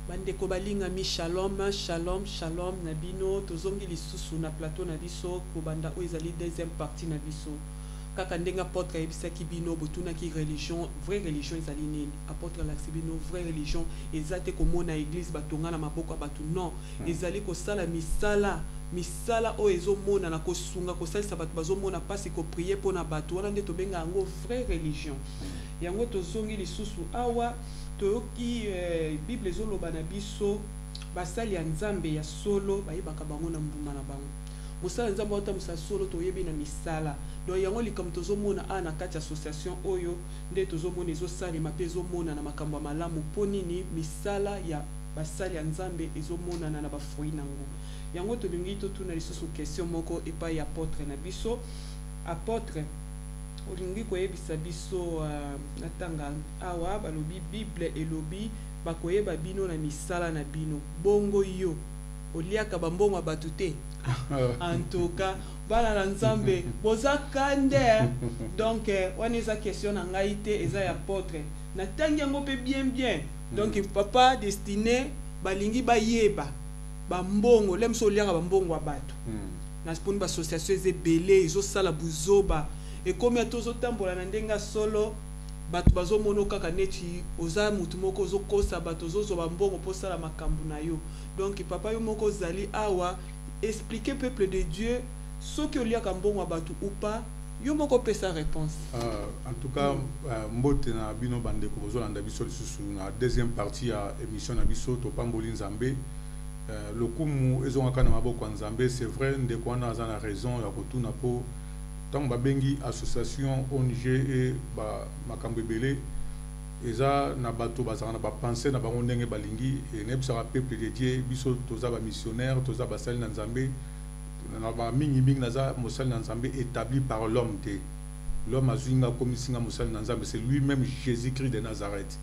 Bande ko balinga mi shalom, shalom, shalom na bino. Tozongi lisusu na plateau na biso. Kobanda o ezali deuxième partie na biso. Kaka ndenga apôtre yebisaki bino botuna ki religion, vraie religion ezali nini? Apôtre laksi bino vraie religion ezate komona église batonga na maboko batu non. Ezali ko sala misala o ezomona na kosunga ko salisa batu bazomona pasi ko prier pona batu wana nde tobenga yango vraie religion. Yango tozongi lisusu awa toyoki Bible ezoloba na biso basali ya nzambe ya solo bayebaka bango na mbuma na bango. Musala nzambe ota musala solo toyebi na misala. Donc yango likam tozomona na kati association oyo nde tozomona ezosalema mpe ezomona na makambo ya malamu mpo nini misala ya basali ya nzambe ezomona na bafruit nango. Yango tolingi totuna lisusu question moko epai ya apôtre na biso. Apôtre olingi koyebisa biso natanga awa balobi Bible elobi bakoyeba bino na misala na bino. Bongo yo oliaka bambongo batu te. En tout cas, bala na nzambe boza kande. Donc wana eza question na ngai te eza ya apôtre. Na tangi yango pe bien. Donc papa destiné balingi bayeba bambongo lemso oliaka bambongo batu. Na sponi ba association ezebele ezosala buzoba. Et comme ya tozo tambola na ndenga solo batu bazomono kaka neti oza mutu moko ozokosa batu ozozo bambongo po sala makambu na yo. Donc papa yo moko zali awa expliquer peuple de Dieu ce que liaka mbongo batu ou pas yo moko pesa réponse. En tout cas mbote na bino bande ko bozolanda biso lisusu na deuxième partie ya émission na biso to pamboli nzambe. Le kumu ezongaka na maboko nzambe, c'est vrai ndeko wana aza na raison ya kotuna po tant babengi association ONG et ba makambo ebele eza na bato bazana na ba penser na bango ndenge balingi et nebisa peuple de Dieu biso toza ba missionnaire toza basali na nzambe na ba mingi naza mosali na nzambe établi par l'homme te. L'homme azuinga komisinga mosali na nzambe, c'est lui-même Jésus-Christ de Nazareth.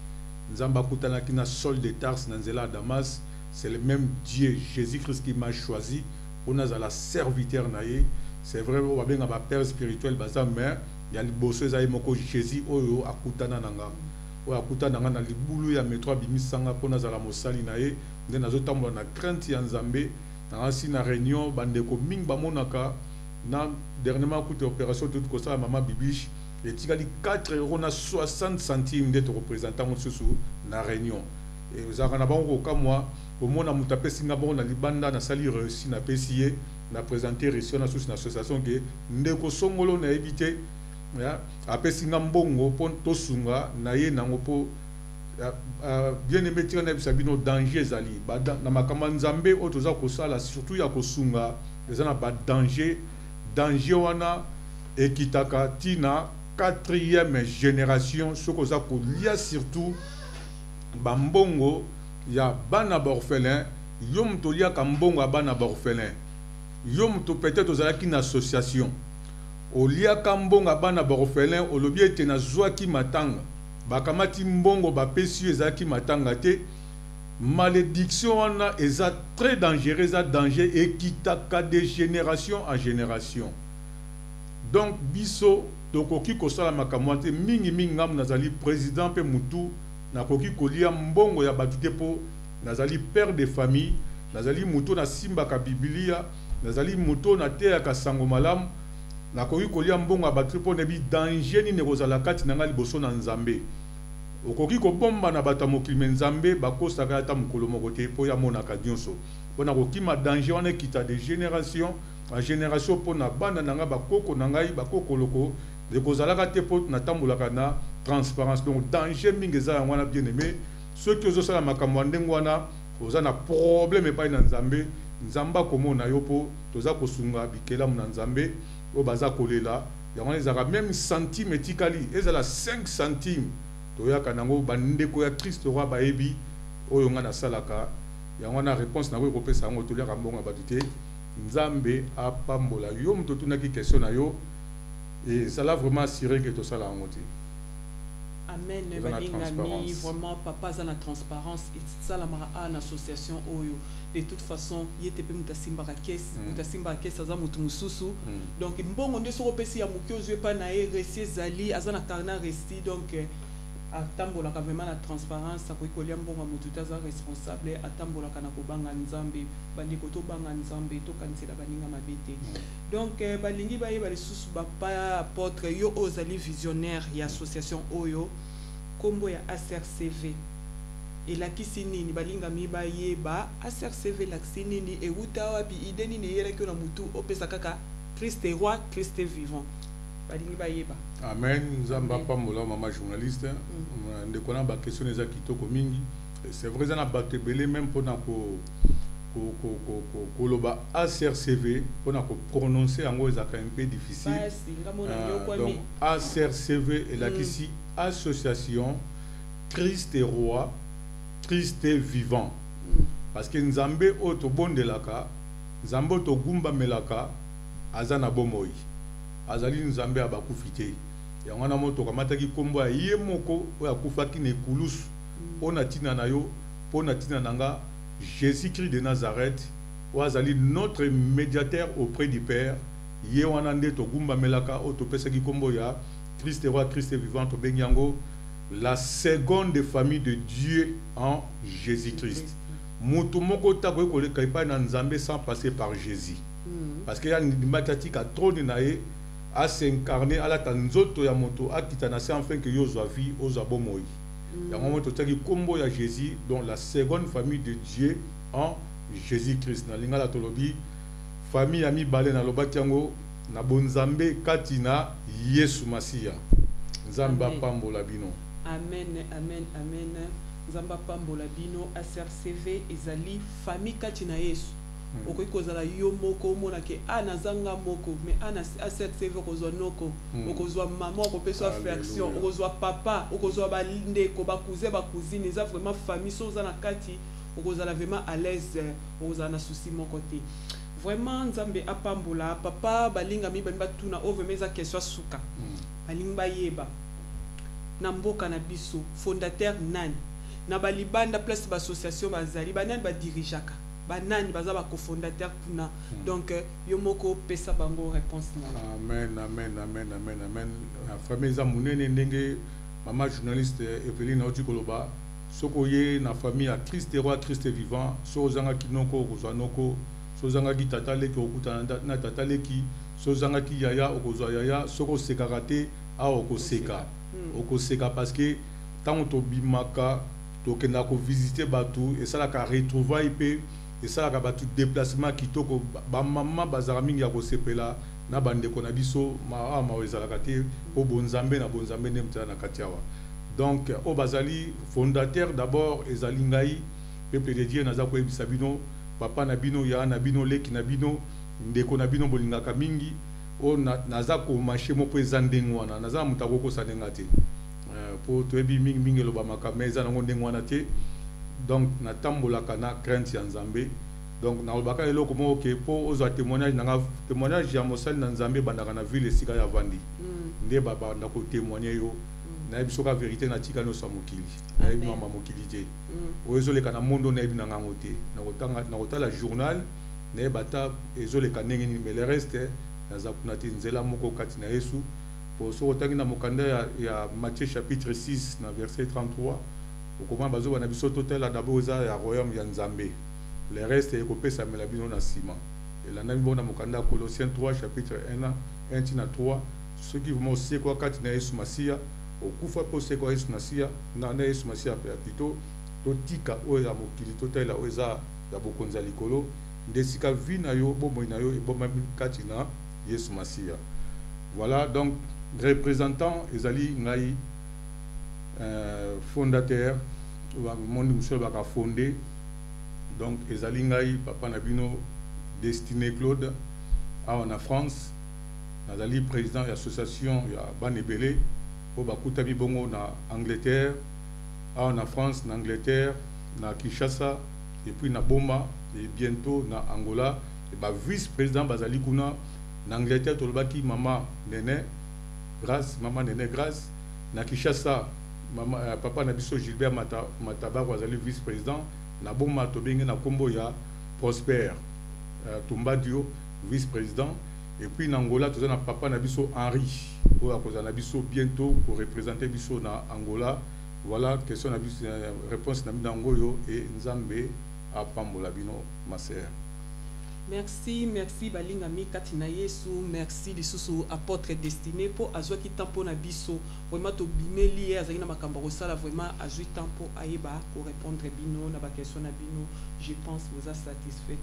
Nzamba kutana kina Saul de Tarse na nzela Damas, c'est le même Dieu Jésus-Christ qui m'a choisi pour nazala serviteur naye. C'est vrai on va bien ba père spirituel baza mais il y a liboso ezali moko Jésus oyo akutana nanga. O akutana nanga na libulu ya metro bimisanga pona zala mosali naye nde nazotambola na crainte ya nzambe na asi na réunion bandeko ming bamonaka na dernièrement coûté opération toute kosa mama bibiche et tikali 4 € na 60 centimes de représentant mosusu na réunion et vous avez na bango ka moi au mona mutape singa bon na libanda na sali réussi na PCA na présenter réussi na sous association que ndeko songolo na éviter ya apesi ngambongo pon tosunga na ye nango po bien aimé tira na bisabino danger zali na makamba nzambe o toza kosala surtout ya kosunga ezana ba danger wana ekitaka tina 4e génération soko za kolia surtout bambongo ya bana orphelin yom tolia kambongo bana orphelin yom to peut-être ozalaki na association olia kambonga bana orphelin olobi ete na zwaki matanga bakamati mbongo bapesi ezaki matanga te malédiction wana eza très dangereux, eza danger ekitaka de génération en génération. Donc biso tokoki kosala makambo te mingi ngam nazali président pe mutu nakoki kolia mbongo ya batu te po nazali père de famille nazali mutu na simba ka biblia nazali mutu na te ya kasango malamu nakoki kolia mbongo ya batu po nebi danger ni nekozala kati na ngali boso na nzambe okoki ko bomba na bata mokili nzambe bakosaka ata mokolo moko te po ya monaka nyonso pona kokima danger wana kita de génération en génération pona bana nanga bakoko nangai bakoko loko de kozalaka te po na tambulaka na transparence. Donc danger mingeza wana bien aimé ceux qui osala makambo ndengo wana oza na problème pa na nzambe nzamba komona yo po toza kosunga bikela na nzambe o baza kolela yango ezaka même centime etikali ezala 5 centimes toyaka nango bandeko ya Christ roi baebi oyo nga na salaka yango na réponse na ko kopesa ngo toliaka mbongo batute nzambe apambola yo mto tunaki question na yo et ça l'a vraiment assuré que tout ça l'a monté. Amen. Balingami vraiment papa za na transparence et ça la mara en association oyo de toute façon yete pe mutasimba ka caisse za mutu mususu donc mbongo nde so kopesi ya mukyo zwe pa na resi zali azana karna resi donc atambolaka vraiment la transparence akoikolia mbongo motu te aza responsable atambolaka na kobanga nzambe bandeko tobanga nzambe tokanisela baninga mabe te donc balingi bayeba lisusu bapa apôtre yo oyo ozali visionnaire ya association oyo kombo ya ACRCV elakisi nini balingami bayeba ACRCV elakisi nini euta wapi ide nini eyelaki na mutu opesa kaka Christ est roi, Christ est vivant. Amen. Nous avons pas maman journaliste. Nous avons des questions qui sont mingi. C'est vrai que nous avons des même pour nous ACRCV pour nous prononcer en gros c'est un peu difficile. Donc ACRCV est là ici association Christ est roi, Christ est vivant. Parce que nous avons auto bon de la ka, nous avons auto gumba melaka. Azana bomoi azali nzambe abakufite ya wana moto kamataki kombo ye moko oya kufaki ne kulus ona tina nayo pona tina nanga Jésus-Christ de Nazareth o azali notre médiateur auprès du Père ye wana nde to gumba melaka o to pesaki kombo ya Christ roi Christ vivant to benyango la seconde famille de Dieu en Jésus-Christ mutu moko ta ko ko le kaipa na nzambe sans passer par Jésus. Parce qu'il y a une mathématique à trop de naïe à s'incarner à la tanzoto ya moto à kitanase enfin que yo soit vie aux abomoi. Il y a un moment qui combo ya Jésus dont la seconde famille de Dieu en Jésus-Christ. Na linga la tolobi famille ami balé na lobatiango na bonzambe katina Yesu Masia. Nzamba pambola bino. Amen amen amen. Nzamba pambola bino ACRCV ezali famille katina Yesu. Oko kozala yo moko mona ke anazanga moko mais ana ACRCV kozwa noko okozwa maman okopesa affection okozwa papa okozwa balinde ko bakuze bakuzine eza vraiment famille so za na kati okozala vraiment à l'aise okozala na souci moko te vraiment nzambe apambola papa balinga mi bamba tuna ovemeza question suka balinga yeba na mboka na biso fondateur nani na balibanda place ba association bazali banani ba dirigeaka banani baza ba cofondateur kuna donc yo moko pesa bango réponse na amen amen amen amen amen famille za munene ndenge mama journaliste Evelyne Otikoloba soko ye na famille à Christ roi Christ vivant so zanga kinoko kozwa noko so zanga ki tata leki okutana na tata leki so zanga ki yaya okozwa yaya soko sekarate a okoseka okoseka parce que tant to bimaka to kenda ko visiter batu et ça la ka retrouvaille pe et ça la batu déplacement qui toko ba maman bazara mingi ya ko sepela na bande ko na biso ma wezala kate o bonzambe na bonzambe nemta na katiawa donc au bazali fondateur d'abord ezali ngai peuple de Dieu naza ko ebisa bino papa na bino ya na bino leki na bino ndeko na bino bolingaka mingi o naza ko marché mo pesa ndengwana naza mutako ko sanenga te pour to ebi mingi mingi lo ba makameza na ngondengwana te donc na tambola kana crainte ya nzambe donc na obaka eloko mo ke po ozo témoignage na témoignage ya mosali na nzambe bandaka na ville sika ya vandi nde baba na ko témoigner yo na biso ka vérité na tika no samokili na mama mokili te ozo le kana mondo na ebina ngango te na kotanga na kotala journal na bata ezo le kanengi ni mais le reste na zakuna te nzela moko kati na Yesu pour so otangi na mokanda ya Matthieu chapitre 6 na verset 33 okoma bazo bana biso total d'abord za ya royaume ya nzambe le reste est copé ça la bino na ciment et la nami bona mokanda Colossiens 3 chapitre 1 tina 3 ceux qui vont aussi quoi kati na Yesu Masia okufa po se quoi Yesu Masia na Yesu Masia plutôt totika o ya mokili total o za ya bokonza likolo ndesika vi na yo bomo na yo e bomo kati na Yesu Masia. Voilà donc représentant ezali ngai fondateur monde monsieur baka fondé donc ezali ngai papa nabino Destiné Claude en France nazali président de l'association ya banebele po bakuta bibongo na Angleterre en France na Angleterre na Kinshasa et puis na Boma et bientôt na Angola et ba vice-président bazali kuna na Angleterre tolobaki mama Nene Grâce na Kinshasa mama papa na biso Gilbert Mataba azali vice-président na Boma tobenge na kombo ya Prosper Tumbadio vice-président et puis na Angola tozana papa na biso Henri oyo akozala na biso bientôt pour représenter biso na Angola voilà question na biso réponse na bidangoyo et nzambe apambola bino ma sœur. Merci, merci balingami katina Yesu, merci lisusu apôtre destiné pour azwa ki tempo na biso. Vraiment to bimeli azaki na makambo sala vraiment azwi tempo ayeba pour répondre bino na ba question na bino. Je pense vous a satisfait.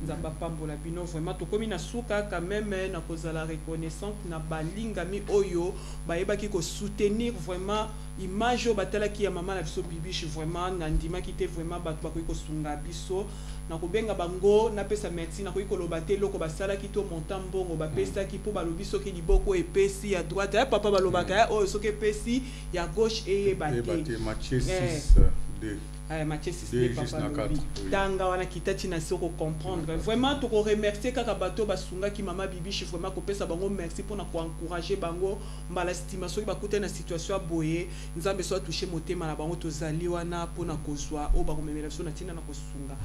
Nzamba pambola bino vraiment to komi na suka quand même na kozala reconnaissante na balingami oyo bayeba ki ko soutenir vraiment image o batala ki ya mama na biso bibiche vraiment na ndima ki te vraiment ba ko sunga biso. Na kobenga bango na pesa merci na koyi koloba te loko basala ki to montant mbongo ba pesa ki po balobi soki liboko epesi ya droite ya papa balobaka ya o soki epesi ya gauche e bate Matthieu 6 Matthieu 6 papa tanga wana kitati na soko comprendre vraiment to ko remercier kaka bato basunga ki mama bibiche vraiment ko pesa bango merci pour na ko encourager bango mbala estimation ba kuta na situation boye nzambe so toucher motema na bango to zali wana pour na kozwa o ba ko memela so na tina na kosunga.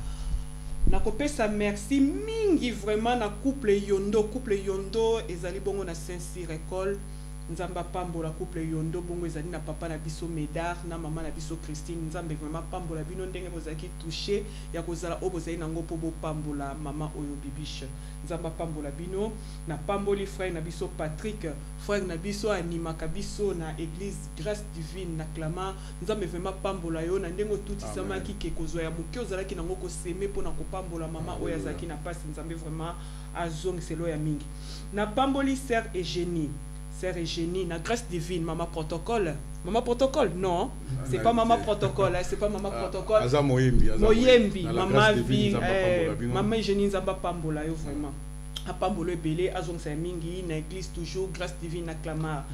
Na kopesa merci mingi vraiment na couple yondo ezali bongo na Saint-Cyr école nzamba pambola couple yondo bongo ezali na papa na biso Médard na mama na biso Christine nzambe vraiment pambola bino ndenge bozaki touché ya kozala obozali nango po bo pambola mama oyo bibiche nzamba pambola bino na pamboli frère na biso Patrick frère na biso animaka biso na église grâce divine na clama nzambe vraiment pambola yo na ndengo tuti samaki ke kozwa ya muke ozalaki nango ko seme po na ko pambola mama oyo azaki na pasi nzambe vraiment azong selo ya mingi na pamboli sœur Eugénie, na grâce divine, maman protocole. Maman protocole, non. C'est pas maman protocole, c'est pas maman protocole. Aza Moyembi, maman vie, maman Eugénie Nzamba pambola yo vraiment. A pambolo belé, azong sa mingi, na église toujours, grâce divine na clamar.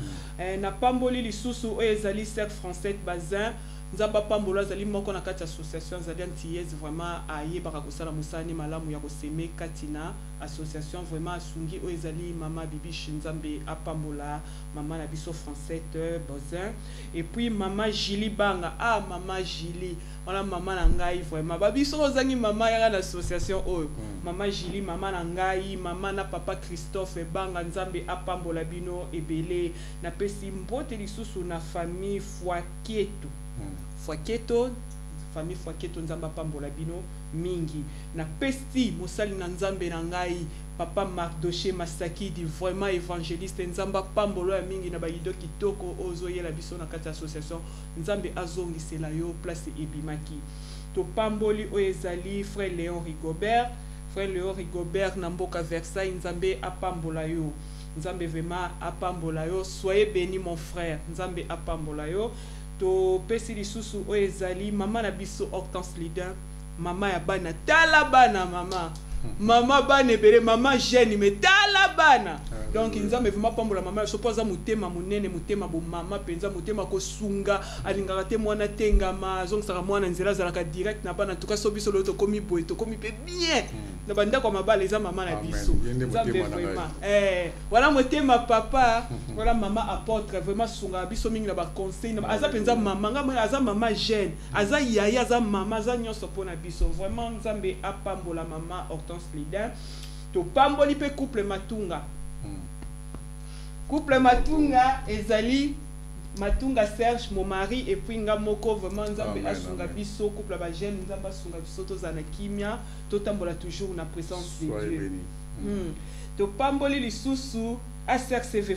Na pamboli lisusu, ezali sœur Française Bazin. Nzamba pambola zali moko na kati association zali antillaise vraiment aye baka kosala musani malamu ya koseme katina association vraiment asungi o ezali mama bibiche nzambe apambola mama na biso Française Bazin et puis mama Julie Banga mama Julie ona mama na ngai vraiment babiso ozangi mama ya na association oyo mama Julie mama na ngai mama na papa Christophe Banga nzambe apambola bino ebele na pesi mbote lisusu na famille Fouaketo famille Fouaketo nzamba pambola bino mingi na pesti mosali na nzambe na ngai papa Mardoché Masakidi vraiment évangéliste nzamba pambola mingi na bayido kitoko ozo yela biso na kati association nzambe azongisela yo place ebimaki to pamboli o ezali frère Léon Rigobert na mboka Versailles nzambe apambola yo nzambe vraiment apambola yo soyez béni mon frère nzambe apambola yo to pesi lisusu o ezali mama na biso Hortense Lidin mama ya bana tala bana mama bana ebele mama jeune mais tala bana donc nzambe vraiment pambola mama so poza mutema munene mutema bo mama penza mutema ko sunga alingaka te mwana tengama zongisa mwana nzela zalaka direct na bana tuka so biso lo to komi boy to komi pe bien na banda kwa mabala eza mama na biso nzambe vraiment voilà mutema papa voilà mama apôtre vraiment sunga biso mingi na ba conseil aza penza mama ngama aza mama jeune aza yaya aza mama aza nyonso pona biso vraiment nzambe apambola mama Hortense Lidin to pamboli pe couple Matunga ezali Matunga Serge mon mari et puis nga moko vraiment nzambe asunga biso couple ba jeune nzambe asunga biso to zana kimia to tambola toujours na présence de Dieu to pamboli lisusu a CRCV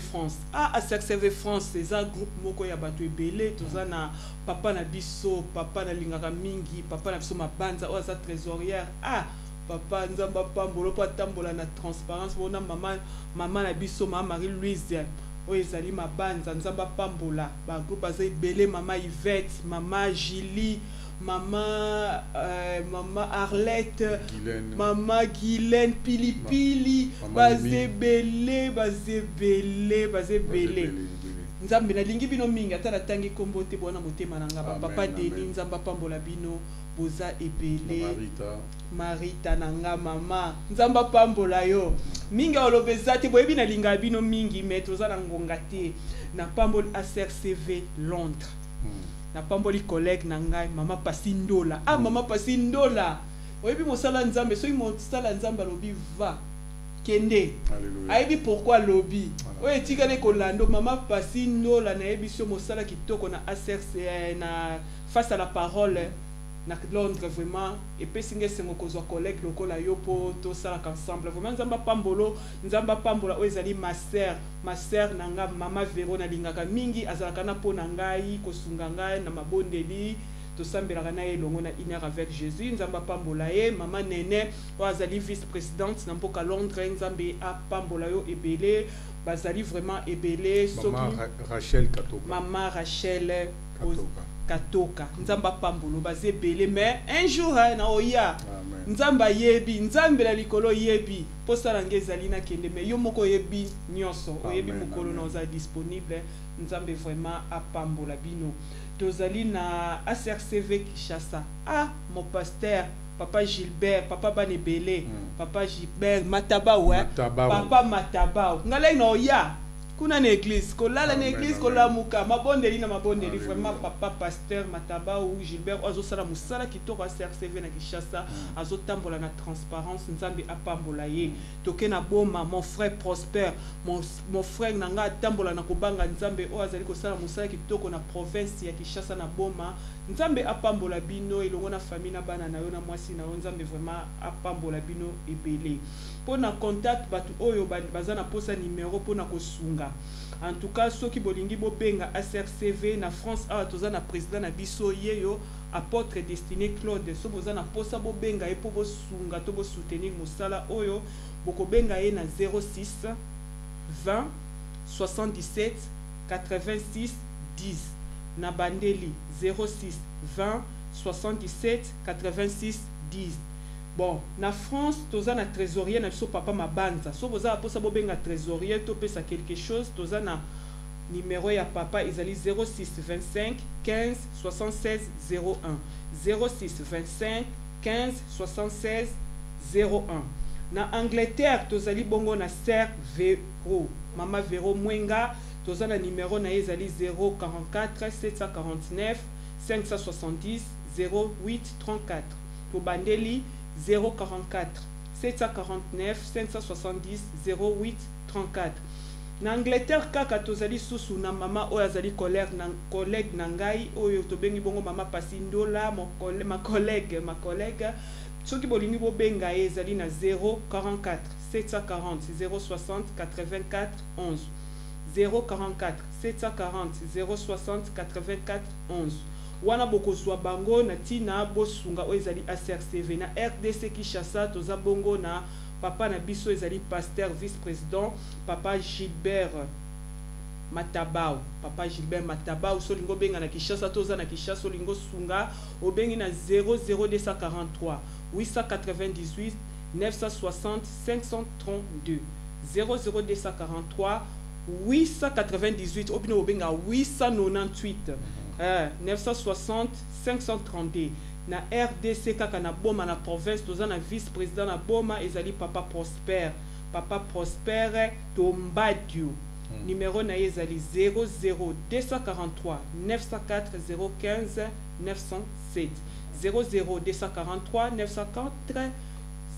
France c'est un groupe moko ya bato ebele to zana papa na biso papa na lingaka mingi papa na biso mabanza o za trésorière papa nzamba pambolo po tambola na transparence bona mama na biso mama Marie Louise o ezali mabanza nzamba pambola ba groupe azai belé mama Yvette mama Julie mama Arlette mama Guylaine Pilipili bazebele nzambe na lingi bino mingi atala tangi kombo te bona motema nanga papa Denis nzamba pambola bino boza ebele Marita nanga mama nzamba pambola yo mingi olobezati boyebi na linga bino mingi metro za na ngonga te na pamboli ACRCV Londres na pamboli collègue na ngai mama Pasindola mama Pasindola oyebi mosala nzambe soki mosala nzambe alobi va kende aibi pourquoi lobby oye tikale kolando mama pasindo la na ebiso mosala kitoko na ACRC na face à la parole na Londres vraiment et puis singe sengo kozwa collègue lokola yo po to sala ensemble vraiment nzamba pambola oezali ma sœur nanga mama Vero na lingaka mingi azalaka na po na ngai kosunga ngai na mabondeli to sambelaka na elongo na une heure avec Jésus nzamba pambola ye mama Nene oazali vice-présidente na mpoka Londres nzambe a pambola yo ebele bazali vraiment ebele Mama Rachel Katoka nzamba pambolo baze bele mais un jour na oya nzamba yebi nzambe la likolo yebi posala ngezali na kende mais yo moko yebi nyonso oyebi mokolo na oza disponible nzambe vraiment apambola bino tozali na ACRCV Kinshasa mon pasteur papa Gilbert papa Banebele papa Gilbert Matabao papa Matabao ngale na oya kuna na église kolala na église kolamuka mabondeli na mabondeli vraiment papa pasteur Mataba ou Gilbert azo sala musala kitoko ACRCV na Kinshasa azo tambola na transparence nzambe apambola ye toke na boma mon frère Prosper mon frère nanga tambola na kobanga nzambe o azali ko sala musala kitoko na province ya Kinshasa na boma nzambe apambola bino elongo na famille na bana na yo na mwasi na yo nzambe vraiment apambola bino ebele pona contact batu oyo bazana posa numéro pona kosunga en tout cas soki bolingi bobenga ACRCV na France tozana président na biso yeyo apôtre destiné Claude so bozana posa bobenga epo bosunga to bo soutenir mosala oyo bokobenga ye na 06 20 77 86 10 na bandeli 06 20 77 86 10. Bon, na France, toza na trésorier na biso papa Mabanza. So boza aposa bobenga trésorier to pesa quelque chose, toza na numéro ya papa ezali 06 25 15 76 01. 06 25 15 76 01. Na Angleterre, tozali bongo na Sœur Vero. Mama Vero Mwenga, toza na numéro na ezali 044 749 570 08 34. To bandeli 044 749 570 08 34. Na Angleterre kaka tozali susu na mama oyo azali collègue na ngai oyo tobengi bongo mama Pasindola ma collègue soki bolingi bobenga ezali na 044 740 060 84 11 044 740 060 84 11. Wana bokozwa bango na tina bosunga o ezali ACRCV na RDC Kinshasa toza bongo na papa na biso ezali pasteur vice-président papa Gilbert Matabao so lingo benga na Kinshasa toza na Kinshasa lingo sunga obengi na 00243 898 960 532 00243 898 obino obenga 898 960 532 na RDC kaka na boma na province toza na vice-président na boma ezali papa Prosper Tombadio numéro na ezali 00243 904 015 907 00243 904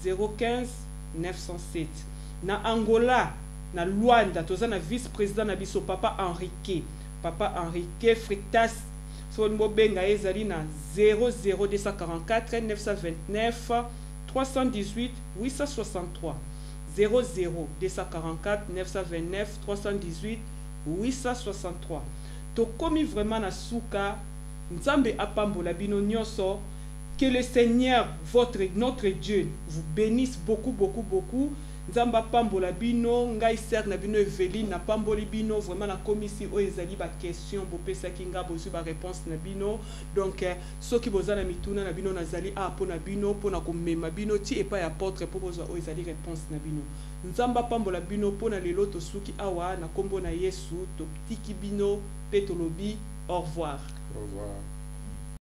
015 907. Na Angola na Luanda toza na vice-président na biso papa Henrique Fritas so mbobenga ezali na 00244 929 318 863 00244 929 318 863. Tokomi vraiment na suka nzambe apambola bino nyonso. Que le Seigneur notre Dieu vous bénisse beaucoup. Nzamba pambola bino ngai ser na bino Eveline na pamboli bino vraiment na komisi o ezali ba question bo pesa kinga bozu ba réponse na bino donc soki bozana mituna na bino nazali pona bino pona komema bino ti epa ya apôtre po bozo o ezali réponse na bino. Nzamba pambola bino pona lelo to suki awa na kombo na Yesu to tiki bino petolobi au revoir.